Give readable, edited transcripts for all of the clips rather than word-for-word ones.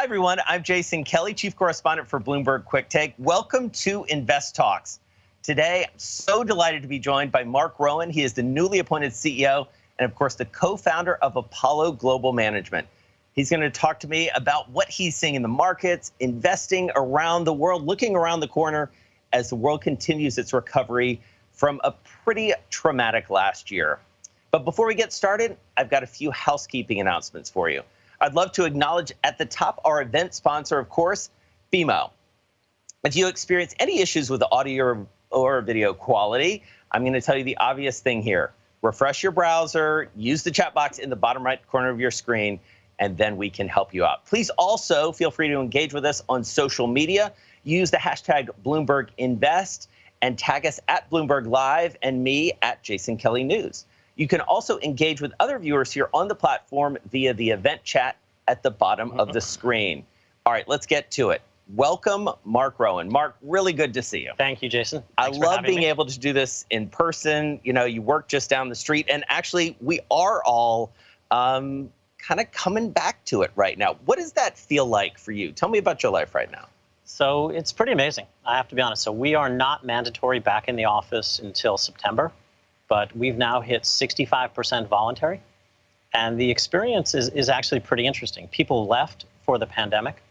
Hi, everyone. I'm Jason Kelly, Chief Correspondent for Bloomberg Quick Take. Welcome to Invest Talks. Today, I'm so delighted to be joined by Marc Rowan. He is the newly appointed CEO and, of course, the co-founder of Apollo Global Management. He's going to talk to me about what he's seeing in the markets, investing around the world, looking around the corner as the world continues its recovery from a pretty traumatic last year. But before we get started, I've got a few housekeeping announcements for you. I'd love to acknowledge at the top our event sponsor, of course, BMO. If you experience any issues with the audio or video quality, I'm going to tell you the obvious thing here. Refresh your browser, use the chat box in the bottom right corner of your screen, and then we can help you out. Please also feel free to engage with us on social media. Use the hashtag BloombergInvest and tag us at Bloomberg Live and me at Jason Kelly News. You can also engage with other viewers here on the platform via the event chat at the bottom of the screen. All right, let's get to it. Welcome, Marc Rowan. Marc, really good to see you. Thank you, Jason. I love being able to do this in person. You know, you work just down the street, and actually, we are all kind of coming back to it right now. What does that feel like for you? Tell me about your life right now. So it's pretty amazing, I have to be honest. So we are not mandatory back in the office until September, but we've now hit 65% voluntary. And the experience is actually pretty interesting. People left for the pandemic,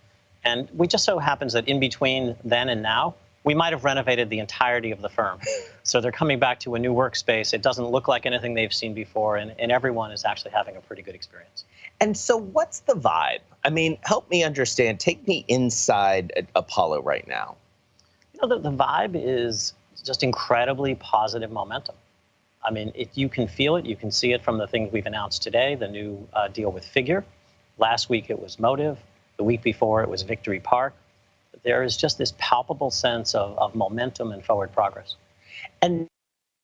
and we just so happens that in between then and now, we might have renovated the entirety of the firm. So they're coming back to a new workspace. It doesn't look like anything they've seen before, and everyone is actually having a pretty good experience. And so what's the vibe? I mean, help me understand. Take me inside Apollo right now. You know, the vibe is just incredibly positive momentum. I mean, you can feel it. You can see it from the things we've announced today, the new deal with Figure. Last week it was Motive. The week before it was Victory Park. There is just this palpable sense of momentum and forward progress. And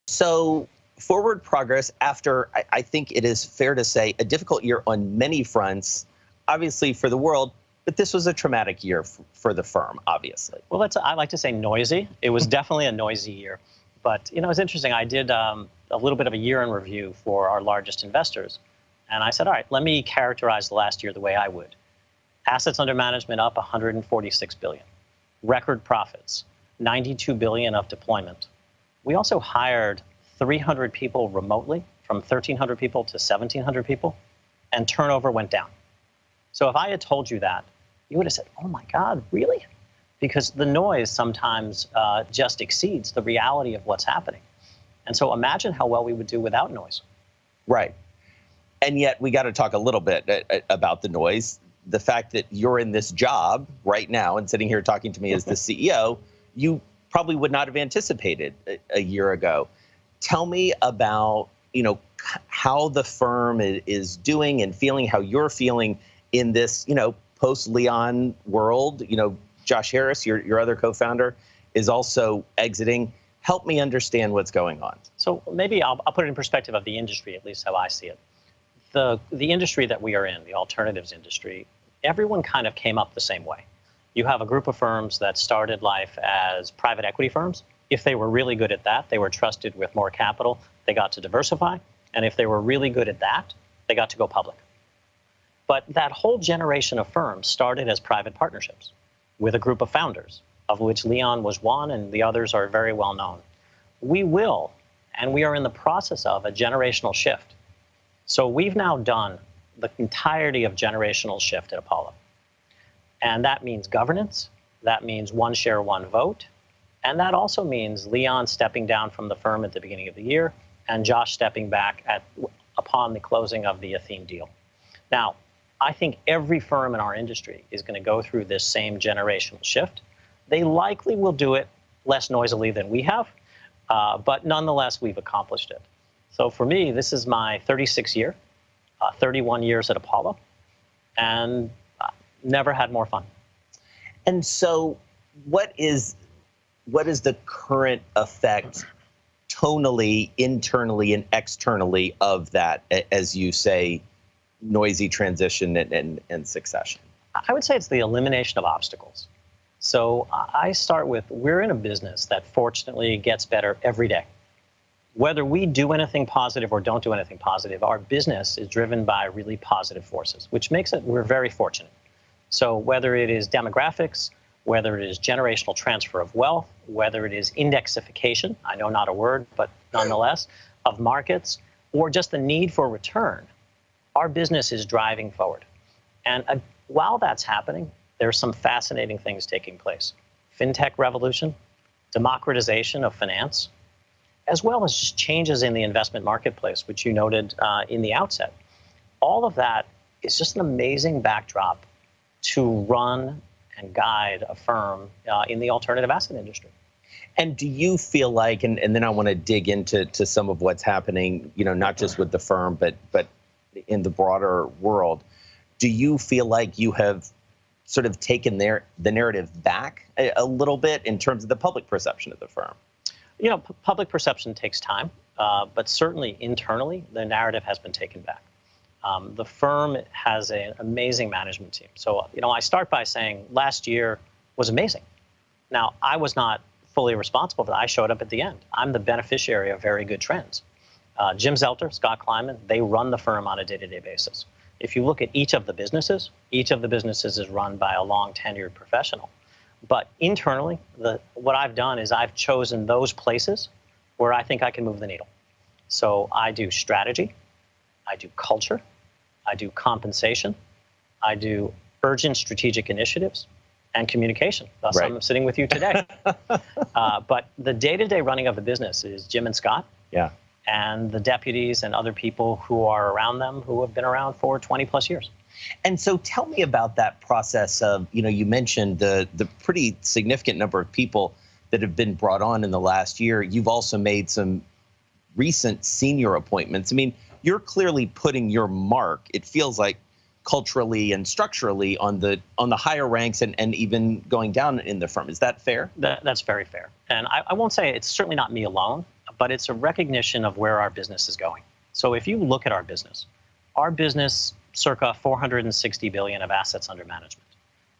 so forward progress after, I think it is fair to say, a difficult year on many fronts, obviously for the world, but this was a traumatic year for the firm, obviously. Well, I like to say noisy. It was definitely a noisy year. But, you know, it's interesting. I did a little bit of a year in review for our largest investors. And I said, all right, let me characterize the last year the way I would. Assets under management up 146 billion. Record profits, 92 billion of deployment. We also hired 300 people remotely, from 1,300 people to 1,700 people, and turnover went down. So if I had told you that, you would have said, oh my God, really? Because the noise sometimes just exceeds the reality of what's happening. And so imagine how well we would do without noise. Right. And yet we got to talk a little bit about the noise. The fact that you're in this job right now and sitting here talking to me as the CEO, you probably would not have anticipated a year ago. Tell me about, you know, how the firm is doing and feeling, how you're feeling in this, you know, post-Leon world. You know, Josh Harris, your other co-founder, is also exiting. Help me understand what's going on. So maybe I'll put it in perspective of the industry, at least how I see it. The industry that we are in, the alternatives industry, everyone kind of came up the same way. You have a group of firms that started life as private equity firms. If they were really good at that, they were trusted with more capital, they got to diversify. And if they were really good at that, they got to go public. But that whole generation of firms started as private partnerships with a group of founders, of which Leon was one, and the others are very well known. We will, and we are in the process of a generational shift. So we've now done the entirety of generational shift at Apollo. And that means governance, that means one share, one vote, and that also means Leon stepping down from the firm at the beginning of the year and Josh stepping back upon the closing of the Athene deal. Now, I think every firm in our industry is going to go through this same generational shift. They likely will do it less noisily than we have, but nonetheless, we've accomplished it. So for me, this is my 36th year, 31 years at Apollo, and never had more fun. And so what is the current effect tonally, internally, and externally of that, as you say, noisy transition and succession? I would say it's the elimination of obstacles. So I start with, we're in a business that fortunately gets better every day. Whether we do anything positive or don't do anything positive, our business is driven by really positive forces, which makes it, we're very fortunate. So whether it is demographics, whether it is generational transfer of wealth, whether it is indexification, I know not a word, but nonetheless, of markets, or just the need for return, our business is driving forward. And while that's happening, there's some fascinating things taking place. Fintech revolution, democratization of finance, as well as just changes in the investment marketplace, which you noted in the outset. All of that is just an amazing backdrop to run and guide a firm in the alternative asset industry. And do you feel like, and then I want to dig into some of what's happening, you know, not just with the firm, but in the broader world, do you feel like you have sort of taken the narrative back a little bit in terms of the public perception of the firm? You know, public perception takes time, but certainly internally, the narrative has been taken back. The firm has an amazing management team. So, you know, I start by saying last year was amazing. Now, I was not fully responsible for that. I showed up at the end. I'm the beneficiary of very good trends. Jim Zelter, Scott Kleinman, they run the firm on a day-to-day basis. If you look at each of the businesses is run by a long tenured professional. But internally, what I've done is I've chosen those places where I think I can move the needle. So I do strategy, I do culture, I do compensation, I do urgent strategic initiatives, and communication. Thus, Right. I'm sitting with you today. But the day-to-day running of the business is Jim and Scott. Yeah. And the deputies and other people who are around them who have been around for 20 plus years. And so tell me about that process of, you mentioned the pretty significant number of people that have been brought on in the last year. You've also made some recent senior appointments. I mean, you're clearly putting your mark, it feels like, culturally and structurally on the higher ranks and even going down in the firm. Is that fair? That's very fair. And I won't say it's certainly not me alone, but it's a recognition of where our business is going. So if you look at our business, circa 460 billion of assets under management.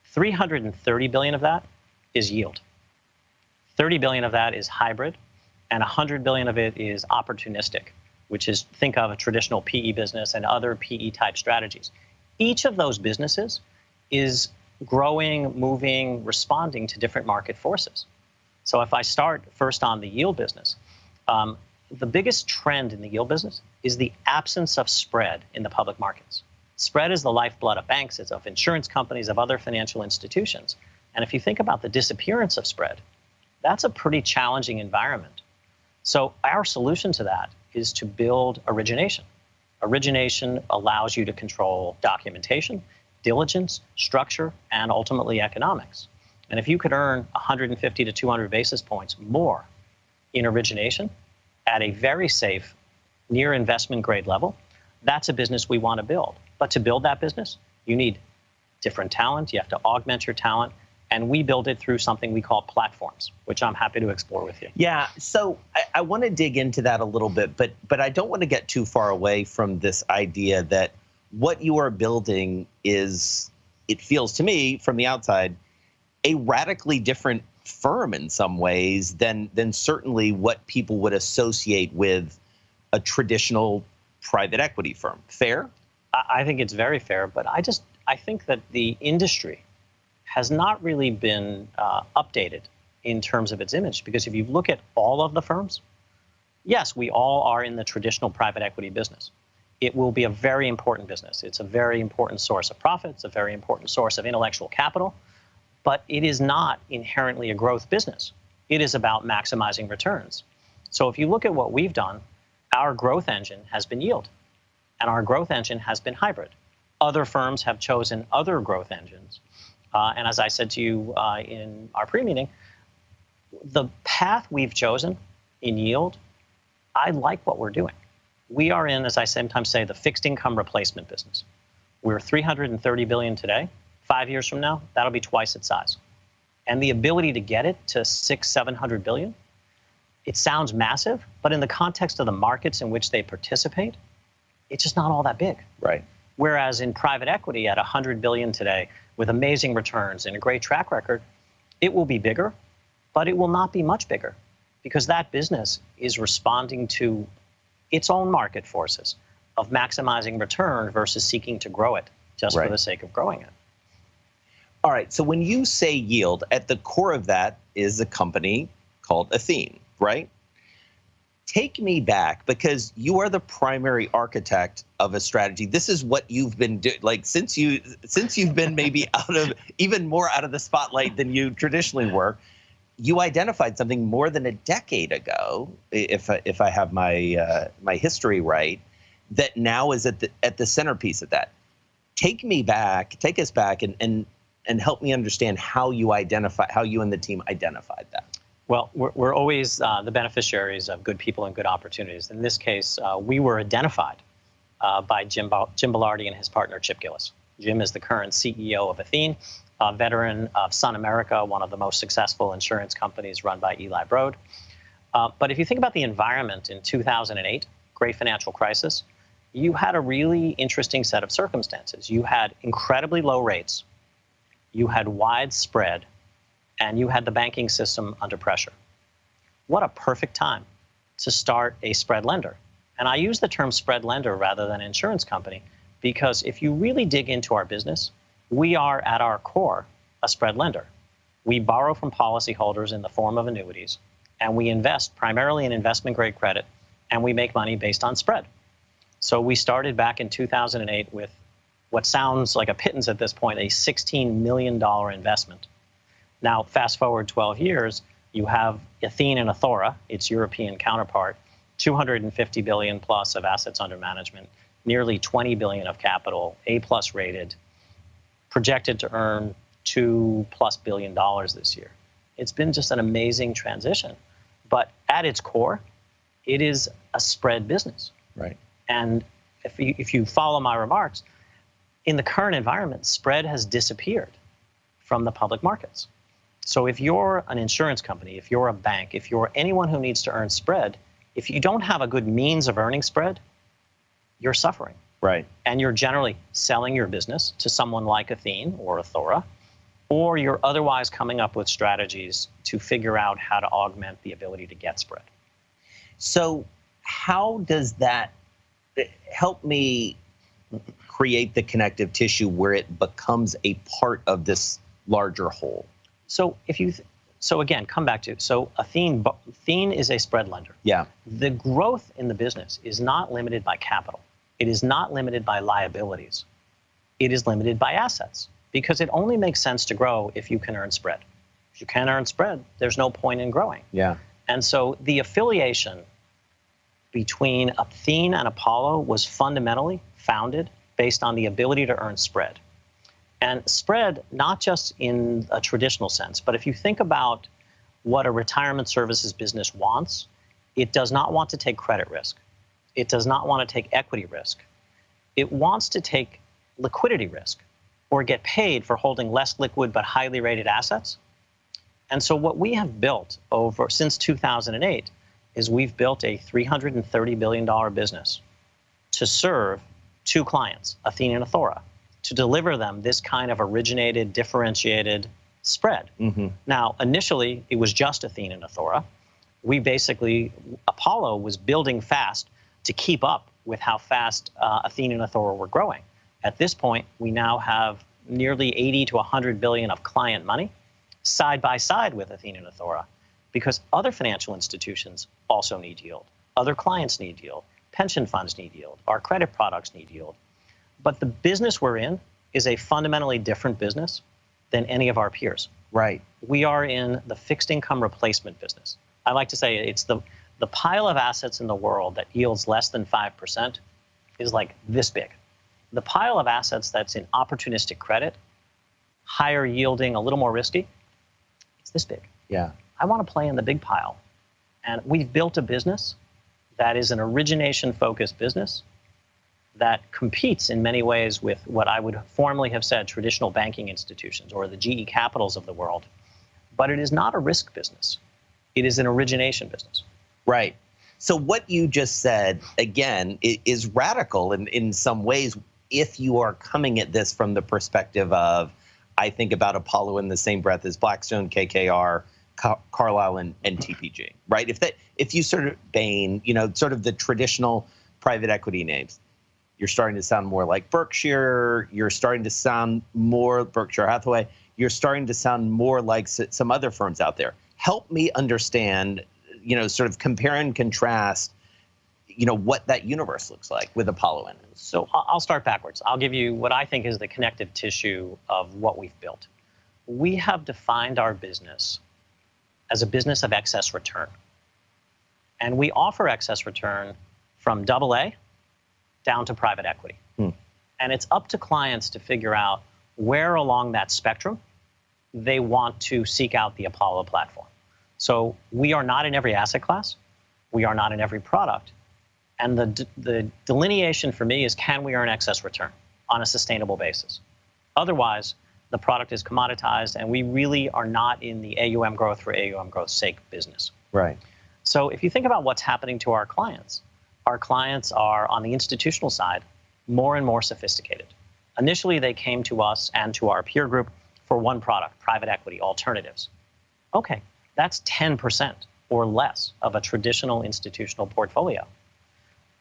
330 billion of that is yield. 30 billion of that is hybrid, and 100 billion of it is opportunistic, which is, think of a traditional PE business and other PE type strategies. Each of those businesses is growing, moving, responding to different market forces. So if I start first on the yield business, the biggest trend in the yield business is the absence of spread in the public markets. Spread is the lifeblood of banks, it's of insurance companies, of other financial institutions. And if you think about the disappearance of spread, that's a pretty challenging environment. So our solution to that is to build origination. Origination allows you to control documentation, diligence, structure, and ultimately economics. And if you could earn 150 to 200 basis points more in origination at a very safe, near investment grade level, that's a business we want to build. But to build that business, you need different talent. You have to augment your talent. And we build it through something we call platforms, which I'm happy to explore with you. Yeah, so I want to dig into that a little bit, but I don't want to get too far away from this idea that what you are building is, it feels to me from the outside, a radically different firm in some ways than certainly what people would associate with a traditional private equity firm. Fair? I think it's very fair, but I think that the industry has not really been updated in terms of its image. Because if you look at all of the firms, yes, we all are in the traditional private equity business. It will be a very important business. It's a very important source of profit. It's a very important source of intellectual capital. But it is not inherently a growth business. It is about maximizing returns. So if you look at what we've done, our growth engine has been yield, and our growth engine has been hybrid. Other firms have chosen other growth engines. And as I said to you in our pre-meeting, the path we've chosen in yield, I like what we're doing. We are in, as I sometimes say, the fixed income replacement business. We're 330 billion today. 5 years from now, that'll be twice its size. And the ability to get it to 600-700 billion, it sounds massive, but in the context of the markets in which they participate, it's just not all that big. Right. Whereas in private equity at 100 billion today, with amazing returns and a great track record, it will be bigger, but it will not be much bigger because that business is responding to its own market forces of maximizing return versus seeking to grow it just for the sake of growing it. All right, so when you say yield, at the core of that is a company called Athene, right? Take me back, because you are the primary architect of a strategy. This is what you've been doing, like since you've been maybe even more out of the spotlight than you traditionally were. You identified something more than a decade ago, if I have my history right, that now is at the centerpiece of that. Take us back, and help me understand how you and the team identified that. Well, we're always the beneficiaries of good people and good opportunities. In this case, we were identified by Jim Belardi and his partner, Chip Gillis. Jim is the current CEO of Athene, a veteran of Sun America, one of the most successful insurance companies run by Eli Broad. But if you think about the environment in 2008, great financial crisis, you had a really interesting set of circumstances. You had incredibly low rates, you had widespread, and you had the banking system under pressure. What a perfect time to start a spread lender. And I use the term spread lender rather than insurance company because if you really dig into our business, we are at our core a spread lender. We borrow from policyholders in the form of annuities, and we invest primarily in investment-grade credit, and we make money based on spread. So we started back in 2008 with what sounds like a pittance at this point, a $16 million investment. Now, fast forward 12 years, you have Athene and Athora, its European counterpart, 250 billion plus of assets under management, nearly 20 billion of capital, A+ rated, projected to earn $2+ billion this year. It's been just an amazing transition. But at its core, it is a spread business. Right. And if you follow my remarks, in the current environment, spread has disappeared from the public markets. So if you're an insurance company, if you're a bank, if you're anyone who needs to earn spread, if you don't have a good means of earning spread, you're suffering. Right. And you're generally selling your business to someone like Athene or Athora, or you're otherwise coming up with strategies to figure out how to augment the ability to get spread. So how does that help me create the connective tissue where it becomes a part of this larger whole? So so again, come back to, so Athene is a spread lender. Yeah. The growth in the business is not limited by capital. It is not limited by liabilities. It is limited by assets, because it only makes sense to grow if you can earn spread. If you can't earn spread, there's no point in growing. Yeah. And so the affiliation between Athene and Apollo was fundamentally founded based on the ability to earn spread. And spread, not just in a traditional sense, but if you think about what a retirement services business wants, it does not want to take credit risk. It does not want to take equity risk. It wants to take liquidity risk or get paid for holding less liquid but highly rated assets. And so what we have built since 2008 is we've built a $330 billion business to serve two clients, Athene and Athora, to deliver them this kind of originated, differentiated spread. Mm-hmm. Now, initially, it was just Athene and Athora. Apollo was building fast to keep up with how fast Athene and Athora were growing. At this point, we now have nearly 80 to 100 billion of client money side by side with Athene and Athora, because other financial institutions also need yield. Other clients need yield. Pension funds need yield. Our credit products need yield. But the business we're in is a fundamentally different business than any of our peers. Right. We are in the fixed income replacement business. I like to say it's the pile of assets in the world that yields less than 5% is like this big. The pile of assets that's in opportunistic credit, higher yielding, a little more risky, it's this big. Yeah. I want to play in the big pile. And we've built a business that is an origination-focused business that competes in many ways with what I would formerly have said traditional banking institutions or the GE Capitals of the world. But it is not a risk business. It is an origination business. Right. So what you just said, again, is radical in some ways if you are coming at this from the perspective of, I think about Apollo in the same breath as Blackstone, KKR, Carlyle, and TPG, right? If you sort of Bain, sort of the traditional private equity names, you're starting to sound more like Berkshire. You're starting to sound more Berkshire Hathaway. You're starting to sound more like some other firms out there. Help me understand, sort of compare and contrast, what that universe looks like with Apollo in it. So I'll start backwards. I'll give you what I think is the connective tissue of what we've built. We have defined our business as a business of excess return. And we offer excess return from AA down to private equity. And it's up to clients to figure out where along that spectrum they want to seek out the Apollo platform. So we are not in every asset class. We are not in every product. And the delineation for me is, can we earn excess return on a sustainable basis? Otherwise, the product is commoditized, and we really are not in the AUM growth for AUM growth's sake business. Right. So if you think about what's happening to our clients are, on the institutional side, more and more sophisticated. Initially, they came to us and to our peer group for one product, private equity alternatives. Okay, that's 10% or less of a traditional institutional portfolio.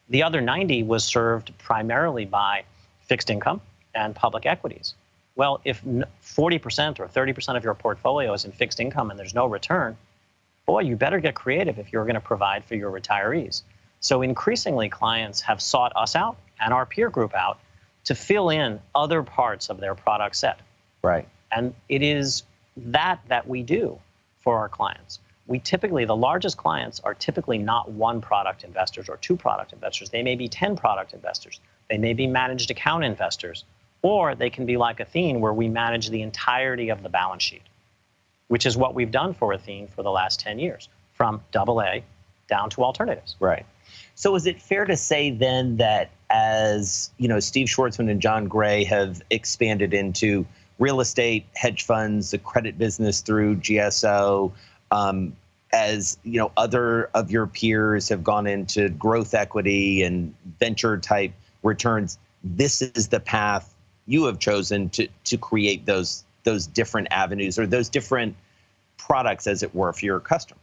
The other 90 was served primarily by fixed income and public equities. Well, if 40% or 30% of your portfolio is in fixed income and there's no return, boy, you better get creative if you're going to provide for your retirees. So increasingly, clients have sought us out and our peer group out to fill in other parts of their product set. Right. And it is that we do for our clients. The largest clients are typically not one product investors or two product investors. They may be 10 product investors. They may be managed account investors. Or they can be like Athene, where we manage the entirety of the balance sheet, which is what we've done for Athene for the last 10 years, from AA down to alternatives. Right. So is it fair to say then that as Steve Schwartzman and John Gray have expanded into real estate, hedge funds, the credit business through GSO, as other of your peers have gone into growth equity and venture type returns, this is the path you have chosen to create those different avenues or those different products, as it were, for your customers?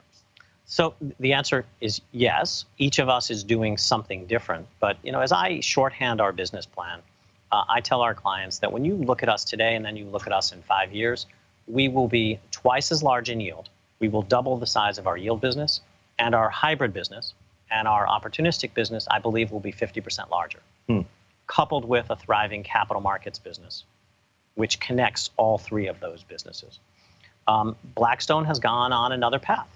So the answer is yes. Each of us is doing something different. But as I shorthand our business plan, I tell our clients that when you look at us today and then you look at us in 5 years, we will be twice as large in yield. We will double the size of our yield business, and our hybrid business and our opportunistic business, I believe, will be 50% larger. Coupled with a thriving capital markets business, which connects all three of those businesses. Blackstone has gone on another path.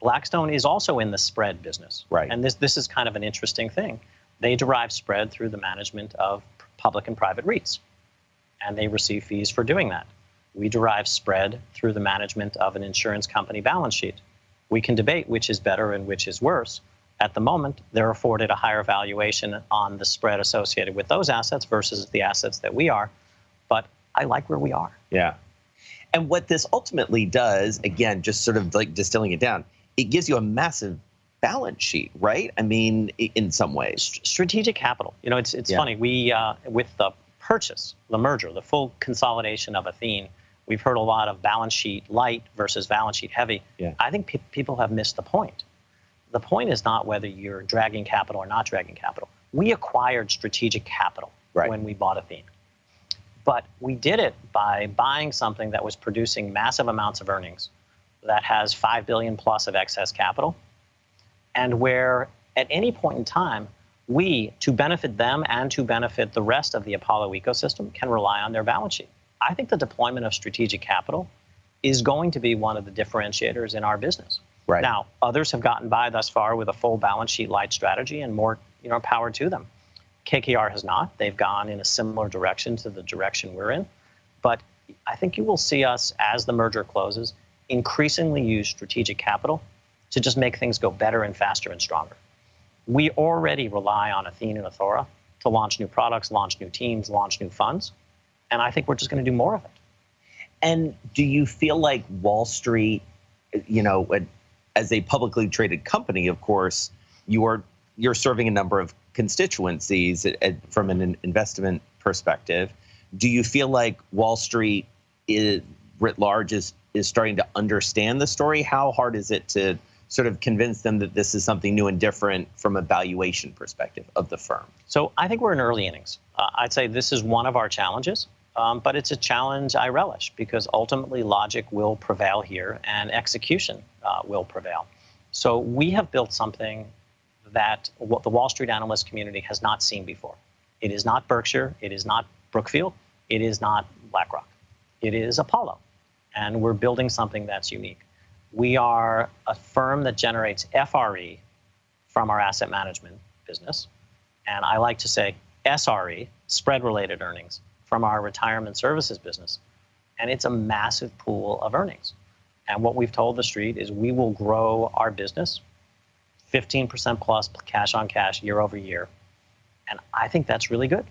Blackstone is also in the spread business. Right. And this is kind of an interesting thing. They derive spread through the management of public and private REITs, and they receive fees for doing that. We derive spread through the management of an insurance company balance sheet. We can debate which is better and which is worse. At the moment, they're afforded a higher valuation on the spread associated with those assets versus the assets that we are. But I like where we are. Yeah. And what this ultimately does, again, just sort of like distilling it down, it gives you a massive balance sheet, right? I mean, in some ways. Strategic capital. It's funny. We, with the purchase, the merger, the full consolidation of Athene, we've heard a lot of balance sheet light versus balance sheet heavy. Yeah. I think people have missed the point. The point is not whether you're dragging capital or not dragging capital. We acquired strategic capital when we bought Athene. But we did it by buying something that was producing massive amounts of earnings, that has $5 billion plus of excess capital, and where at any point in time, we, to benefit them and to benefit the rest of the Apollo ecosystem, can rely on their balance sheet. I think the deployment of strategic capital is going to be one of the differentiators in our business. Right. Now, others have gotten by thus far with a full balance sheet light strategy, and more power to them. KKR has not. They've gone in a similar direction to the direction we're in. But I think you will see us, as the merger closes, increasingly use strategic capital to just make things go better and faster and stronger. We already rely on Athene and Athora to launch new products, launch new teams, launch new funds. And I think we're just going to do more of it. And do you feel like Wall Street, as a publicly traded company, of course, you're serving a number of constituencies from an investment perspective. Do you feel like Wall Street writ large is starting to understand the story? How hard is it to sort of convince them that this is something new and different from a valuation perspective of the firm? So I think we're in early innings. I'd say this is one of our challenges, but it's a challenge I relish because ultimately logic will prevail here and execution will prevail. So we have built something that the Wall Street analyst community has not seen before. It is not Berkshire. It is not Brookfield. It is not BlackRock. It is Apollo. And we're building something that's unique. We are a firm that generates FRE from our asset management business. And I like to say SRE, spread-related earnings, from our retirement services business. And it's a massive pool of earnings. And what we've told the street is we will grow our business 15% plus cash on cash year over year. And I think that's really good.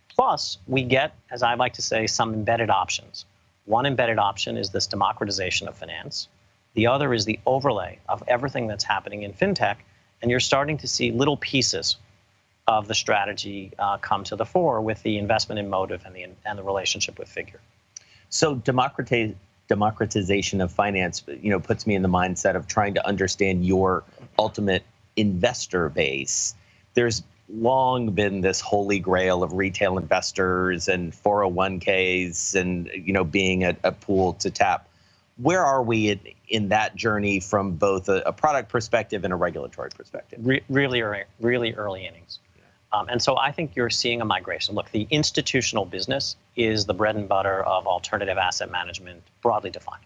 Plus, we get, as I like to say, some embedded options. One embedded option is this democratization of finance. The other is the overlay of everything that's happening in fintech. And you're starting to see little pieces of the strategy come to the fore with the investment in Motive and the relationship with Figure. So democratization of finance, puts me in the mindset of trying to understand your ultimate investor base. There's long been this holy grail of retail investors and 401ks and, being a pool to tap. Where are we in that journey from both a product perspective and a regulatory perspective? Really early innings. And so I think you're seeing a migration. Look, the institutional business is the bread and butter of alternative asset management, broadly defined.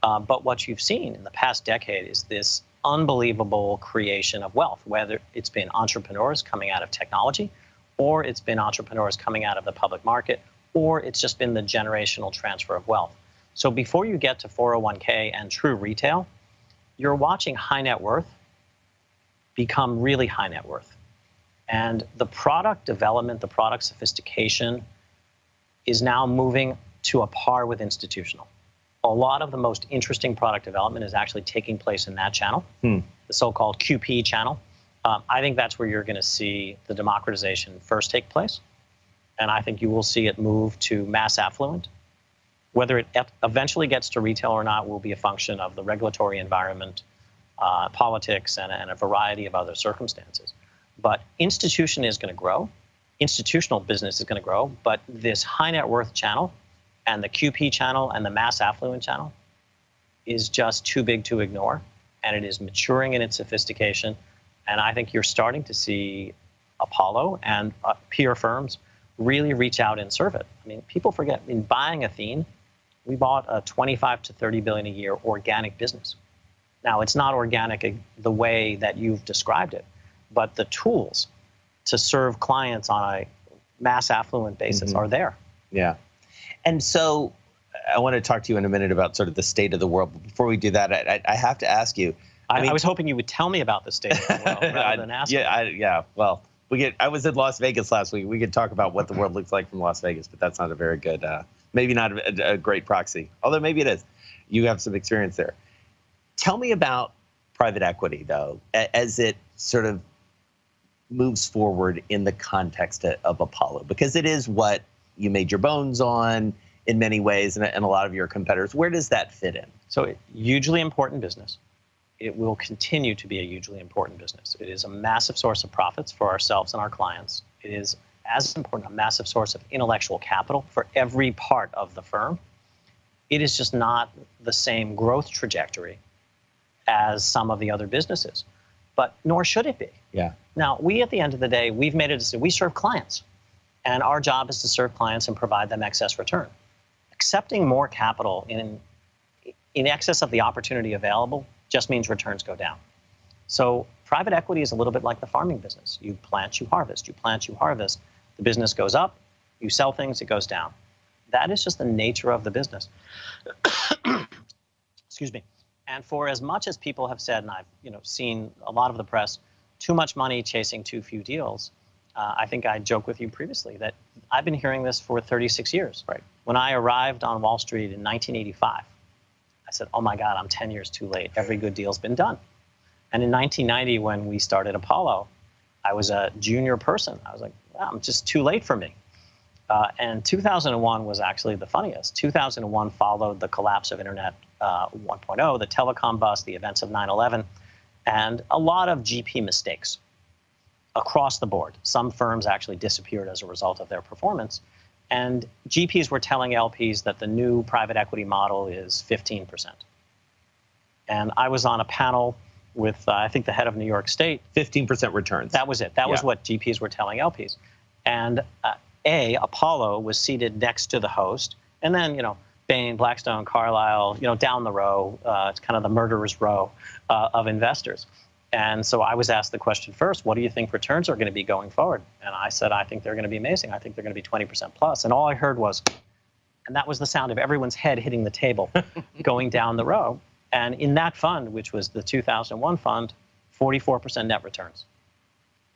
But what you've seen in the past decade is this unbelievable creation of wealth, whether it's been entrepreneurs coming out of technology, or it's been entrepreneurs coming out of the public market, or it's just been the generational transfer of wealth. So before you get to 401k and true retail, you're watching high net worth become really high net worth. And the product development, the product sophistication is now moving to a par with institutional. A lot of the most interesting product development is actually taking place in that channel, the so-called QP channel. I think that's where you're going to see the democratization first take place. And I think you will see it move to mass affluent. Whether it eventually gets to retail or not will be a function of the regulatory environment, politics, and a variety of other circumstances. But institution is going to grow. Institutional business is going to grow. But this high net worth channel and the QP channel and the mass affluent channel is just too big to ignore. And it is maturing in its sophistication. And I think you're starting to see Apollo and peer firms really reach out and serve it. I mean, people forget, in buying Athene, we bought a 25 to 30 billion a year organic business. Now, it's not organic the way that you've described it, but the tools to serve clients on a mass affluent basis are there. Yeah. And so I want to talk to you in a minute about sort of the state of the world. But before we do that, I have to ask you. I was hoping you would tell me about the state of the world rather than ask me. Well, I was in Las Vegas last week. We could talk about what the world looks like from Las Vegas, but that's not a very good, maybe not a great proxy. Although maybe it is. You have some experience there. Tell me about private equity, though, as it sort of moves forward in the context of Apollo, because it is what you made your bones on in many ways, and a lot of your competitors. Where does that fit in? So, hugely important business. It will continue to be a hugely important business. It is a massive source of profits for ourselves and our clients. It is, as important, a massive source of intellectual capital for every part of the firm. It is just not the same growth trajectory as some of the other businesses, but nor should it be. Yeah. Now, we, at the end of the day, we've made a decision. We serve clients, and our job is to serve clients and provide them excess return. Accepting more capital in excess of the opportunity available just means returns go down. So private equity is a little bit like the farming business. You plant, you harvest. You plant, you harvest. The business goes up. You sell things, it goes down. That is just the nature of the business. Excuse me. And for as much as people have said, and I've seen a lot of the press, too much money chasing too few deals, I think I joked with you previously that I've been hearing this for 36 years. Right. When I arrived on Wall Street in 1985, I said, oh my God, I'm 10 years too late. Every good deal's been done. And in 1990, when we started Apollo, I was a junior person. I was like, wow, I'm just too late for me. And 2001 was actually the funniest. 2001 followed the collapse of Internet 1.0, the telecom bust, the events of 9/11, and a lot of GP mistakes across the board. Some firms actually disappeared as a result of their performance. And GPs were telling LPs that the new private equity model is 15%. And I was on a panel with, I think, the head of New York State. 15% returns. That was it. That was what GPs were telling LPs. And Apollo was seated next to the host. And then, Bain, Blackstone, Carlyle, down the row, it's kind of the murderer's row of investors. And so I was asked the question first, what do you think returns are going to be going forward? And I said, I think they're going to be amazing. I think they're going to be 20% plus. And all I heard was, and that was the sound of everyone's head hitting the table going down the row. And in that fund, which was the 2001 fund, 44% net returns.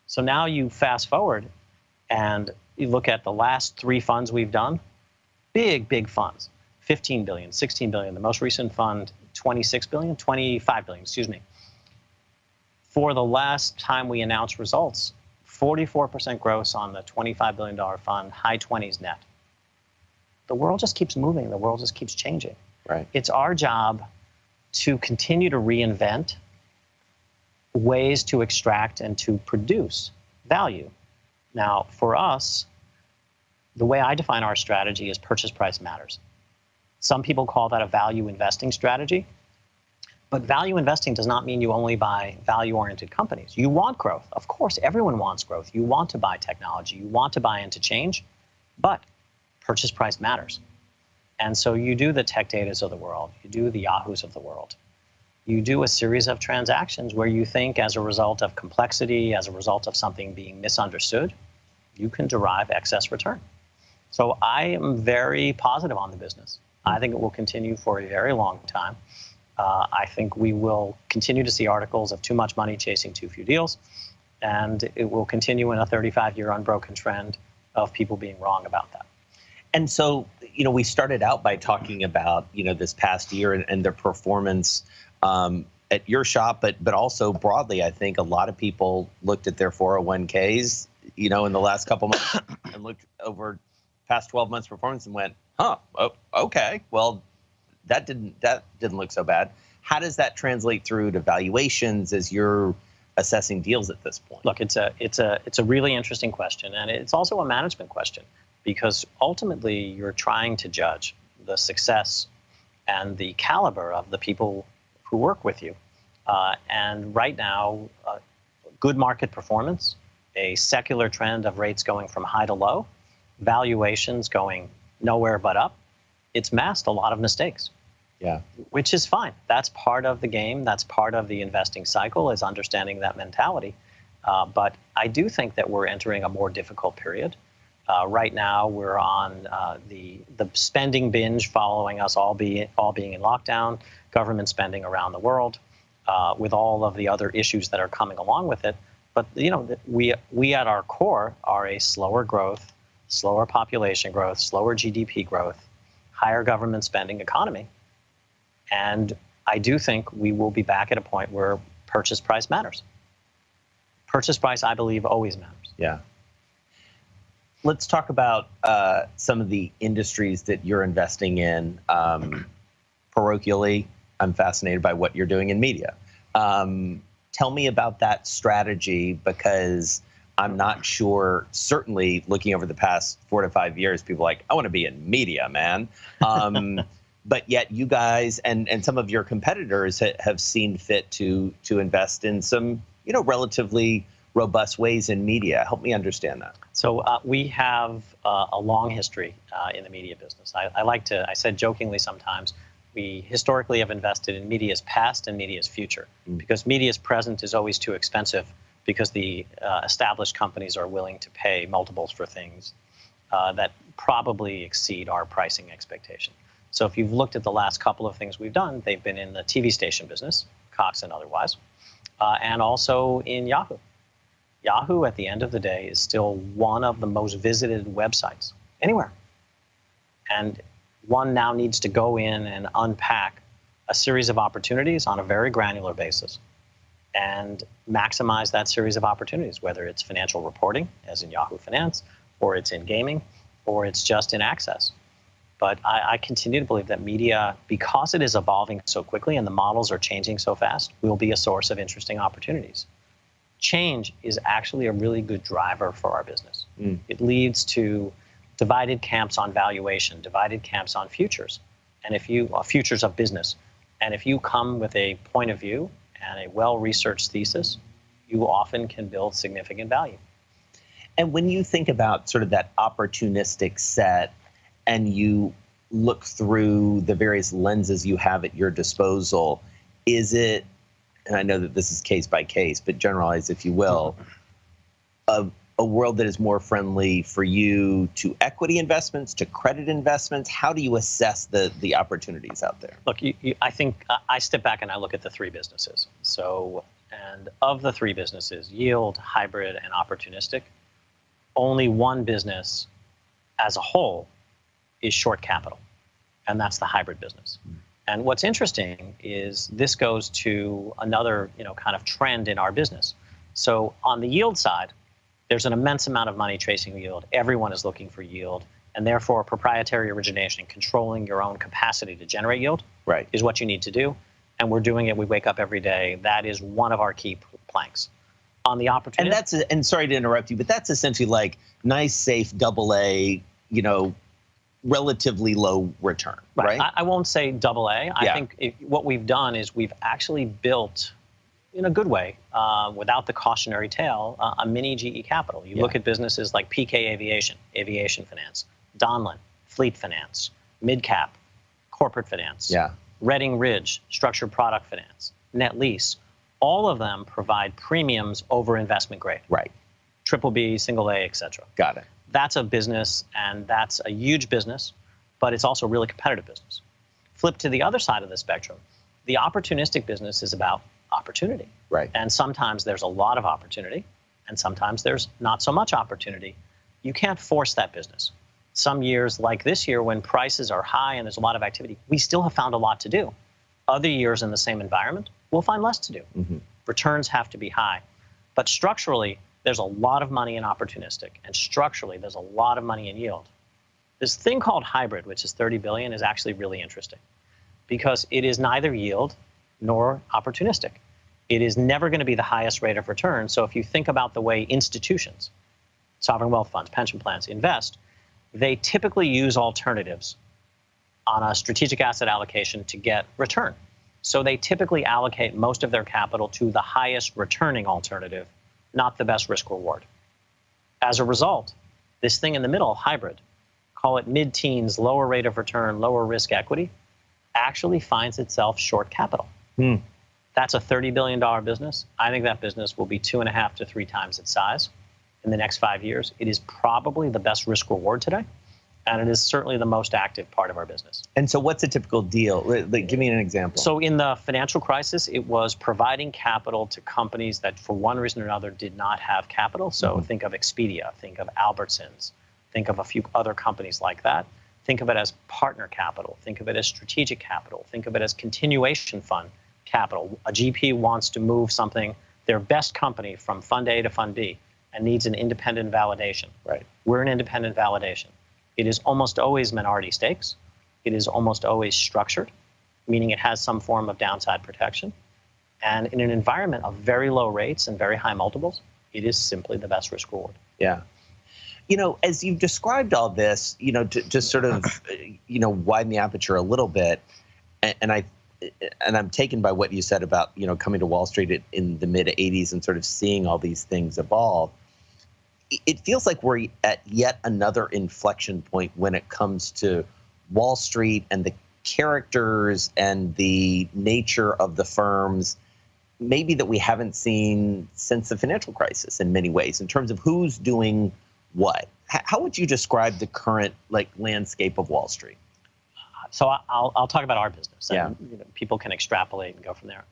So now you fast forward and you look at the last 3 funds we've done, big funds, 15 billion, 16 billion, the most recent fund, 26 billion, 25 billion, excuse me. For the last time we announced results, 44% gross on the $25 billion fund, high 20s net. The world just keeps moving. The world just keeps changing. Right. It's our job to continue to reinvent ways to extract and to produce value. Now, for us, the way I define our strategy is purchase price matters. Some people call that a value investing strategy. But value investing does not mean you only buy value-oriented companies. You want growth. Of course, everyone wants growth. You want to buy technology. You want to buy into change. But purchase price matters. And so you do the Tech Datas of the world. You do the Yahoos of the world. You do a series of transactions where you think as a result of complexity, as a result of something being misunderstood, you can derive excess return. So I am very positive on the business. I think it will continue for a very long time. I think we will continue to see articles of too much money chasing too few deals, and it will continue in a 35-year unbroken trend of people being wrong about that. And so, we started out by talking about, this past year and the performance at your shop, but also broadly. I think a lot of people looked at their 401ks, in the last couple months and looked over past 12 months performance and went, okay, well, that didn't look so bad. How does that translate through to valuations as you're assessing deals at this point? Look, it's a really interesting question, and it's also a management question, because ultimately you're trying to judge the success and the caliber of the people who work with you. And right now, good market performance, a secular trend of rates going from high to low, valuations going nowhere but up, it's masked a lot of mistakes. Yeah. Which is fine. That's part of the game. That's part of the investing cycle, is understanding that mentality. But I do think that we're entering a more difficult period. Right now, we're on the spending binge following us all being in lockdown, government spending around the world, with all of the other issues that are coming along with it. But we at our core are a slower growth, slower population growth, slower GDP growth, higher government spending economy. And I do think we will be back at a point where purchase price matters. Purchase price, I believe, always matters. Yeah. Let's talk about some of the industries that you're investing in. Parochially, I'm fascinated by what you're doing in media. Tell me about that strategy, because I'm not sure, certainly looking over the past 4 to 5 years, people are like, I want to be in media, man. But yet you guys and some of your competitors have seen fit to invest in some, relatively robust ways in media. Help me understand that. So we have a long history in the media business. I said jokingly sometimes, we historically have invested in media's past and media's future, because media's present is always too expensive, because the established companies are willing to pay multiples for things that probably exceed our pricing expectation. So if you've looked at the last couple of things we've done, they've been in the TV station business, Cox and otherwise, and also in Yahoo. Yahoo, at the end of the day, is still one of the most visited websites anywhere. And one now needs to go in and unpack a series of opportunities on a very granular basis and maximize that series of opportunities, whether it's financial reporting, as in Yahoo Finance, or it's in gaming, or it's just in access. But I continue to believe that media, because it is evolving so quickly and the models are changing so fast, will be a source of interesting opportunities. Change is actually a really good driver for our business. It leads to divided camps on valuation, divided camps on futures, and futures of business. And if you come with a point of view and a well-researched thesis, you often can build significant value. And when you think about sort of that opportunistic set and you look through the various lenses you have at your disposal, is it, and I know that this is case by case, but generalize, if you will, a world that is more friendly for you to equity investments, to credit investments? How do you assess the opportunities out there? Look, I think I step back and I look at the three businesses. And of the three businesses, yield, hybrid, and opportunistic, only one business as a whole is short capital, and that's the hybrid business. And what's interesting is this goes to another, kind of trend in our business. So on the yield side, there's an immense amount of money chasing yield. Everyone is looking for yield, and therefore proprietary origination, controlling your own capacity to generate yield, is what you need to do. And we're doing it. We wake up every day. That is one of our key planks. On the opportunity. And sorry to interrupt you, but that's essentially like nice, safe, AA, relatively low return, right? I won't say AA. I think what we've done is we've actually built, in a good way, without the cautionary tale, a mini GE Capital. You look at businesses like PK Aviation, aviation finance, Donlin, fleet finance, midcap, corporate finance, Redding Ridge, structured product finance, net lease. All of them provide premiums over investment grade. Right. Triple B, single A, et cetera. Got it. That's a business, and that's a huge business, but it's also a really competitive business. Flip to the other side of the spectrum. The opportunistic business is about opportunity. Right. And sometimes there's a lot of opportunity, and sometimes there's not so much opportunity. You can't force that business. Some years, like this year, when prices are high and there's a lot of activity, we still have found a lot to do. Other years in the same environment, we'll find less to do. Returns have to be high. But structurally, there's a lot of money in opportunistic, and structurally, there's a lot of money in yield. This thing called hybrid, which is 30 billion, is actually really interesting because it is neither yield nor opportunistic. It is never going to be the highest rate of return. So if you think about the way institutions, sovereign wealth funds, pension plans invest, they typically use alternatives on a strategic asset allocation to get return. So they typically allocate most of their capital to the highest returning alternative, not the best risk reward. As a result, this thing in the middle, hybrid, call it mid-teens, lower rate of return, lower risk equity, actually finds itself short capital. That's a $30 billion business. I think that business will be 2.5 to 3 times its size in the next 5 years. It is probably the best risk reward today, and it is certainly the most active part of our business. And so what's a typical deal? Like, give me an example. So in the financial crisis, it was providing capital to companies that for one reason or another did not have capital. So think of Expedia, think of Albertsons, think of a few other companies like that. Think of it as partner capital. Think of it as strategic capital. Think of it as continuation fund capital. A GP wants to move something, their best company, from fund A to fund B and needs an independent validation. Right. We're an independent validation. It is almost always minority stakes. It is almost always structured, meaning it has some form of downside protection. And in an environment of very low rates and very high multiples, it is simply the best risk reward. Yeah. As you've described all this, to just sort of, widen the aperture a little bit, and I'm taken by what you said about, coming to Wall Street in the mid '80s and sort of seeing all these things evolve. It feels like we're at yet another inflection point when it comes to Wall Street and the characters and the nature of the firms, maybe that we haven't seen since the financial crisis in many ways, in terms of who's doing what. How would you describe the current landscape of Wall Street? So I'll talk about our business. Yeah. And, people can extrapolate and go from there.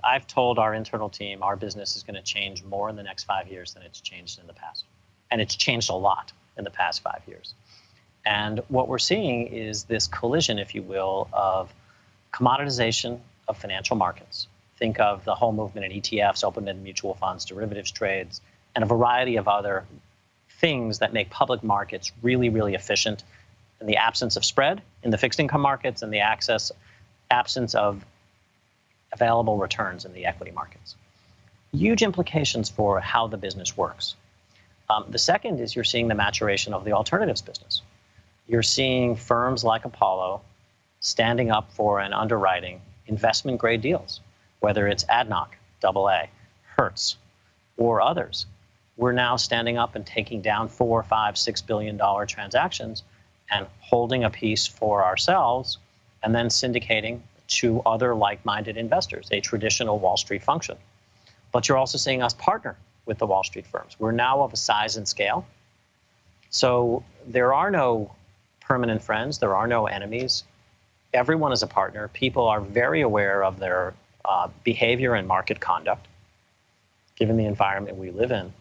I've told our internal team our business is going to change more in the next 5 years than it's changed in the past. And it's changed a lot in the past 5 years. And what we're seeing is this collision, if you will, of commoditization of financial markets. Think of the whole movement in ETFs, open-ended mutual funds, derivatives trades, and a variety of other things that make public markets really, really efficient in the absence of spread in the fixed income markets and the absence of available returns in the equity markets. Huge implications for how the business works. The second is you're seeing the maturation of the alternatives business. You're seeing firms like Apollo standing up for and underwriting investment grade deals, whether it's ADNOC, AA, Hertz, or others. We're now standing up and taking down $4, $5, $6 billion transactions and holding a piece for ourselves and then syndicating to other like-minded investors, a traditional Wall Street function. But you're also seeing us partner with the Wall Street firms. We're now of a size and scale. So there are no permanent friends. There are no enemies. Everyone is a partner. People are very aware of their behavior and market conduct, given the environment we live in.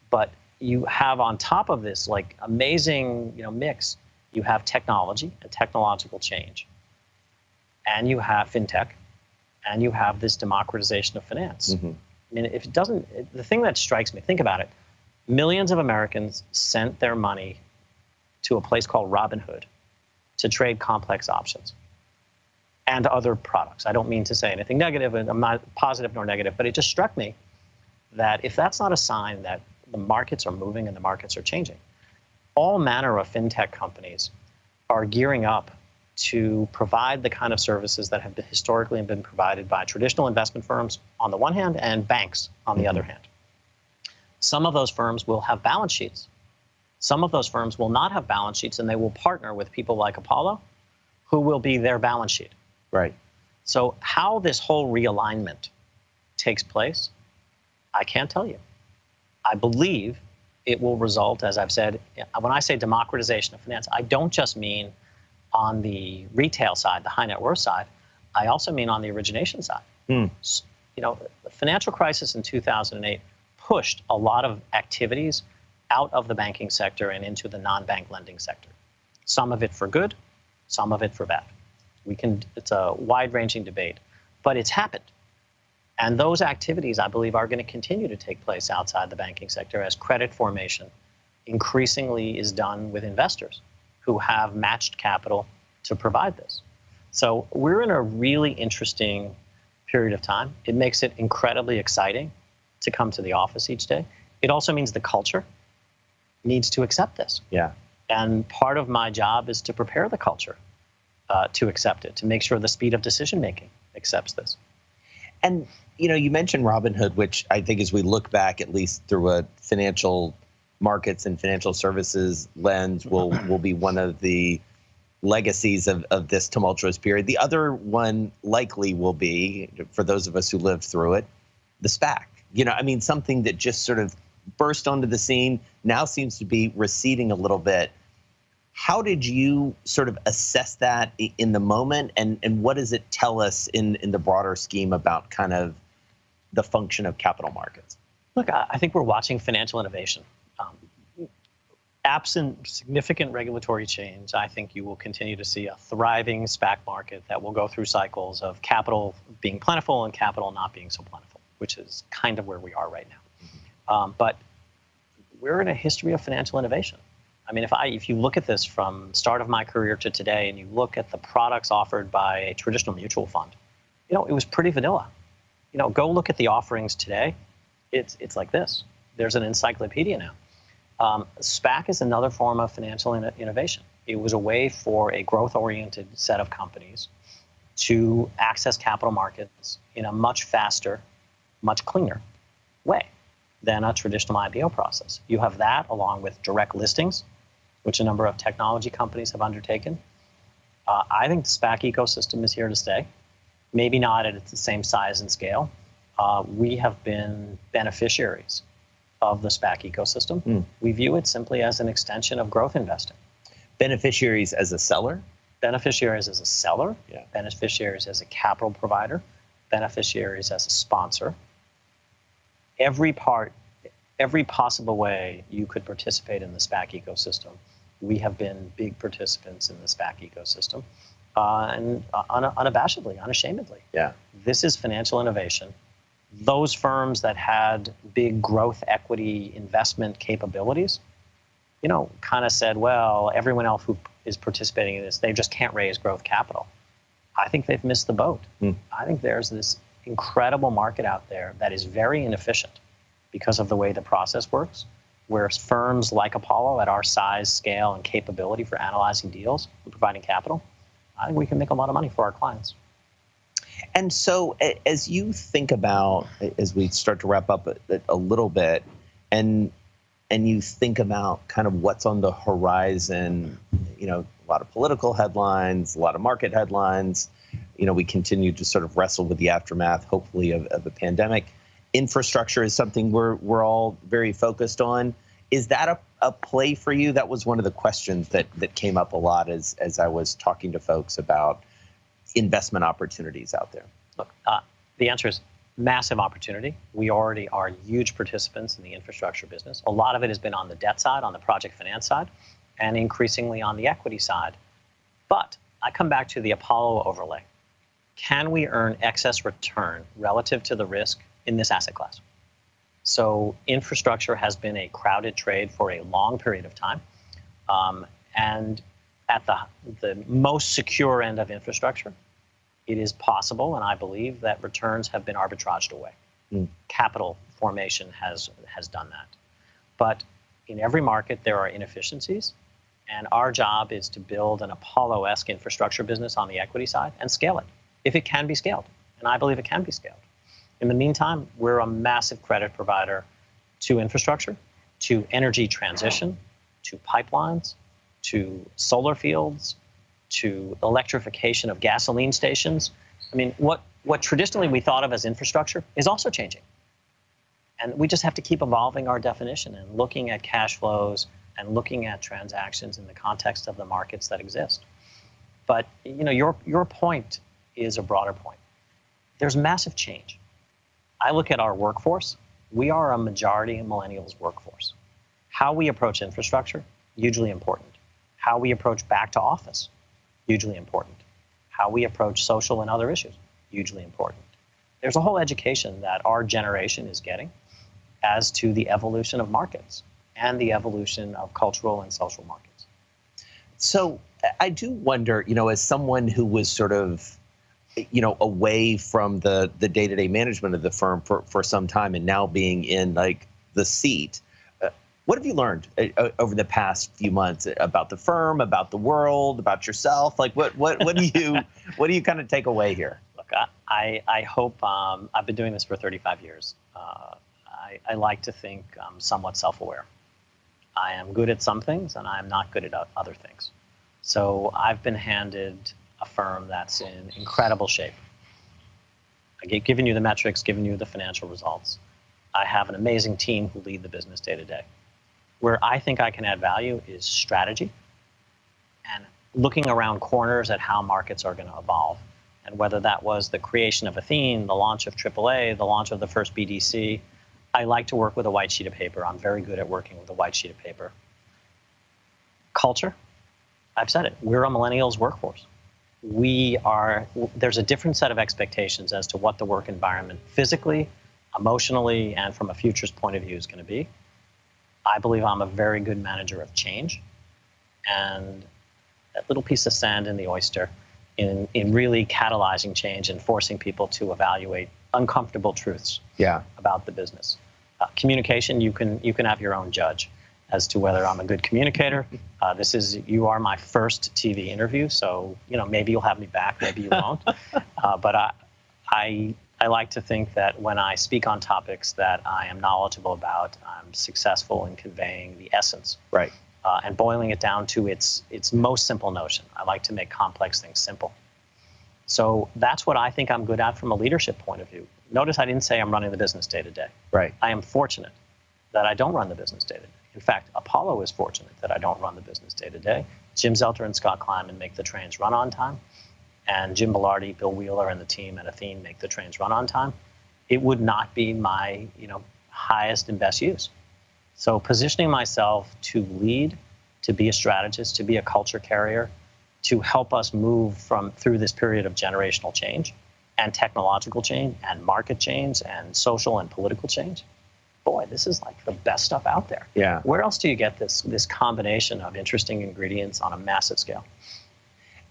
But you have on top of this amazing mix. You have technology and technological change, and you have fintech, and you have this democratization of finance. I mean, if it doesn't, the thing that strikes me, think about it. Millions of Americans sent their money to a place called Robinhood to trade complex options and other products. I don't mean to say anything negative, and I'm not positive nor negative, but it just struck me that if that's not a sign that the markets are moving and the markets are changing, all manner of fintech companies are gearing up to provide the kind of services that have been historically been provided by traditional investment firms on the one hand and banks on the other hand. Some of those firms will have balance sheets. Some of those firms will not have balance sheets, and they will partner with people like Apollo, who will be their balance sheet. Right. So how this whole realignment takes place, I can't tell you. I believe it will result, as I've said, when I say democratization of finance, I don't just mean on the retail side, the high net worth side. I also mean on the origination side. You know, the financial crisis in 2008 pushed a lot of activities out of the banking sector and into the non-bank lending sector. Some of it for good, some of it for bad. It's a wide-ranging debate, but it's happened. And those activities, I believe, are going to continue to take place outside the banking sector as credit formation increasingly is done with investors who have matched capital to provide this. So we're in a really interesting period of time. It makes it incredibly exciting to come to the office each day. It also means the culture needs to accept this. Yeah. And part of my job is to prepare the culture to accept it, to make sure the speed of decision making accepts this. And, you know, you mentioned Robinhood, which I think as we look back, at least through a financial markets and financial services lens, will be one of the legacies of this tumultuous period. The other one likely will be, for those of us who lived through it, the SPAC. You know, I mean, something that just sort of burst onto the scene, now seems to be receding a little bit. How did you sort of assess that in the moment, and what does it tell us in the broader scheme about kind of the function of capital markets? Look, I think we're watching financial innovation. Absent significant regulatory change, I think you will continue to see a thriving SPAC market that will go through cycles of capital being plentiful and capital not being so plentiful, which is kind of where we are right now. But we're in a history of financial innovation. I mean, if you look at this from the start of my career to today, and you look at the products offered by a traditional mutual fund, you know, it was pretty vanilla. You know, go look at the offerings today. It's like this. There's an encyclopedia now. SPAC is another form of financial innovation. It was a way for a growth-oriented set of companies to access capital markets in a much faster, much cleaner way than a traditional IPO process. You have that along with direct listings, which a number of technology companies have undertaken. I think the SPAC ecosystem is here to stay. Maybe not at the same size and scale. We have been beneficiaries of the SPAC ecosystem. We view it simply as an extension of growth investing. Beneficiaries as a seller? Beneficiaries as a seller, yeah. Beneficiaries as a capital provider, beneficiaries as a sponsor. Every possible way you could participate in the SPAC ecosystem, we have been big participants in the SPAC ecosystem, and unabashedly, unashamedly. Yeah. This is financial innovation. Those firms that had big growth equity investment capabilities, you know, kind of said, well, everyone else who is participating in this, they just can't raise growth capital. I think they've missed the boat. I think there's this incredible market out there that is very inefficient because of the way the process works, where firms like Apollo at our size, scale, and capability for analyzing deals and providing capital, I think we can make a lot of money for our clients. And so as you think about, as we start to wrap up a little bit, and you think about kind of what's on the horizon, you know, a lot of political headlines, a lot of market headlines, you know, we continue to sort of wrestle with the aftermath, hopefully, of a pandemic. Infrastructure is something we're all very focused on. Is that a play for you? That was one of the questions that came up a lot as I was talking to folks about investment opportunities out there. Look, the answer is massive opportunity. We already are huge participants in the infrastructure business. A lot of it has been on the debt side, on the project finance side, and increasingly on the equity side. But I come back to the Apollo overlay. Can we earn excess return relative to the risk in this asset class? So infrastructure has been a crowded trade for a long period of time. And at the most secure end of infrastructure, it is possible, and I believe, that returns have been arbitraged away. Capital formation has done that. But in every market, there are inefficiencies. And our job is to build an Apollo-esque infrastructure business on the equity side and scale it, if it can be scaled. And I believe it can be scaled. In the meantime, we're a massive credit provider to infrastructure, to energy transition, to pipelines, to solar fields, to electrification of gasoline stations. I mean, what traditionally we thought of as infrastructure is also changing. And we just have to keep evolving our definition and looking at cash flows and looking at transactions in the context of the markets that exist. But your point is a broader point. There's massive change. I look at our workforce. We are a majority millennials workforce. How we approach infrastructure, hugely important. How we approach back to office, hugely important. How we approach social and other issues, hugely important. There's a whole education that our generation is getting as to the evolution of markets and the evolution of cultural and social markets. So I do wonder, as someone who was sort of, away from the day-to-day management of the firm for some time and now being in like the seat, what have you learned over the past few months about the firm, about the world, about yourself? Like what do you kind of take away here? Look, I hope I've been doing this for 35 years. I like to think I'm somewhat self-aware. I am good at some things and I'm not good at other things. So I've been handed a firm that's in incredible shape. Giving you the metrics, giving you the financial results. I have an amazing team who lead the business day to day. Where I think I can add value is strategy and looking around corners at how markets are going to evolve. And whether that was the creation of Athene, the launch of AAA, the launch of the first BDC, I like to work with a white sheet of paper. I'm very good at working with a white sheet of paper. Culture, I've said it, we're a millennials workforce. There's a different set of expectations as to what the work environment physically, emotionally, and from a futures point of view is going to be. I believe I'm a very good manager of change. And that little piece of sand in the oyster in really catalyzing change and forcing people to evaluate uncomfortable truths about the business. Communication, you can have your own judge as to whether I'm a good communicator. You are my first TV interview, so maybe you'll have me back, maybe you won't. But I like to think that when I speak on topics that I am knowledgeable about, I'm successful in conveying the essence. Right. And boiling it down to its most simple notion. I like to make complex things simple. So that's what I think I'm good at from a leadership point of view. Notice I didn't say I'm running the business day to day. Right. I am fortunate that I don't run the business day to day. In fact, Apollo is fortunate that I don't run the business day to day. Jim Zelter and Scott Kleiman make the trains run on time. And Jim Belardi, Bill Wheeler, and the team at Athene make the trains run on time. It would not be my highest and best use. So positioning myself to lead, to be a strategist, to be a culture carrier, to help us move through this period of generational change and technological change and market change and social and political change. Boy, this is like the best stuff out there. Yeah. Where else do you get this combination of interesting ingredients on a massive scale?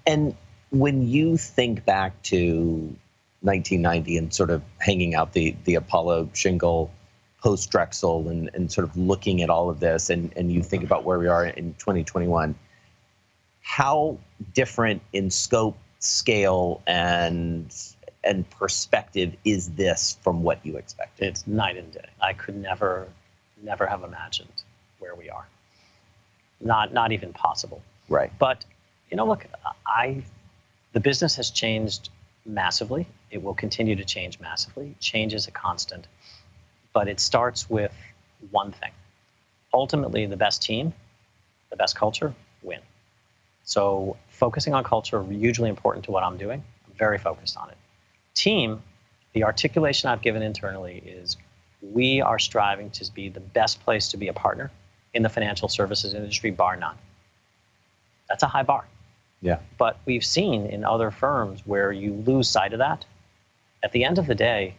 And when you think back to 1990 and sort of hanging out the Apollo shingle post Drexel and sort of looking at all of this and you think about where we are in 2021, how different in scope, scale, and perspective is this from what you expected? It's night and day. I could never have imagined where we are. Not even possible. Right. But look, the business has changed massively. It will continue to change massively. Change is a constant. But it starts with one thing. Ultimately, the best team, the best culture, win. So focusing on culture, hugely important to what I'm doing. I'm very focused on it. Team, the articulation I've given internally is we are striving to be the best place to be a partner in the financial services industry, bar none. That's a high bar. Yeah. But we've seen in other firms where you lose sight of that. At the end of the day,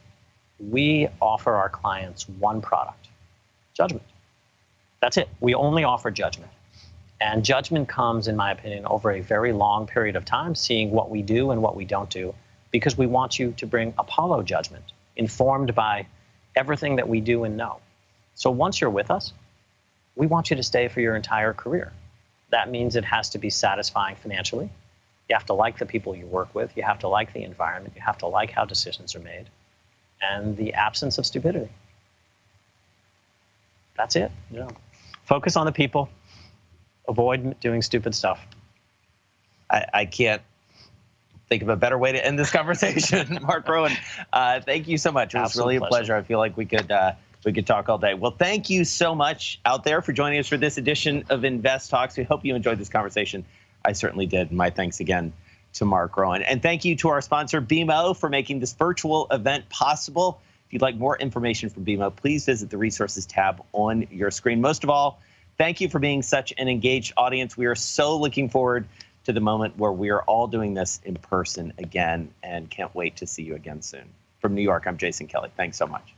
we offer our clients one product, judgment. That's it. We only offer judgment. And judgment comes, in my opinion, over a very long period of time, seeing what we do and what we don't do, because we want you to bring Apollo judgment, informed by everything that we do and know. So once you're with us, we want you to stay for your entire career. That means it has to be satisfying financially. You have to like the people you work with. You have to like the environment. You have to like how decisions are made. And the absence of stupidity. That's it. Focus on the people. Avoid doing stupid stuff. I can't think of a better way to end this conversation. Marc Rowan, thank you so much. It was really a pleasure. I feel like we could talk all day. Well, thank you so much out there for joining us for this edition of Invest Talks. We hope you enjoyed this conversation. I certainly did. My thanks again to Marc Rowan. And thank you to our sponsor, BMO, for making this virtual event possible. If you'd like more information from BMO, please visit the resources tab on your screen. Most of all, thank you for being such an engaged audience. We are so looking forward to the moment where we are all doing this in person again, and can't wait to see you again soon. From New York, I'm Jason Kelly. Thanks so much.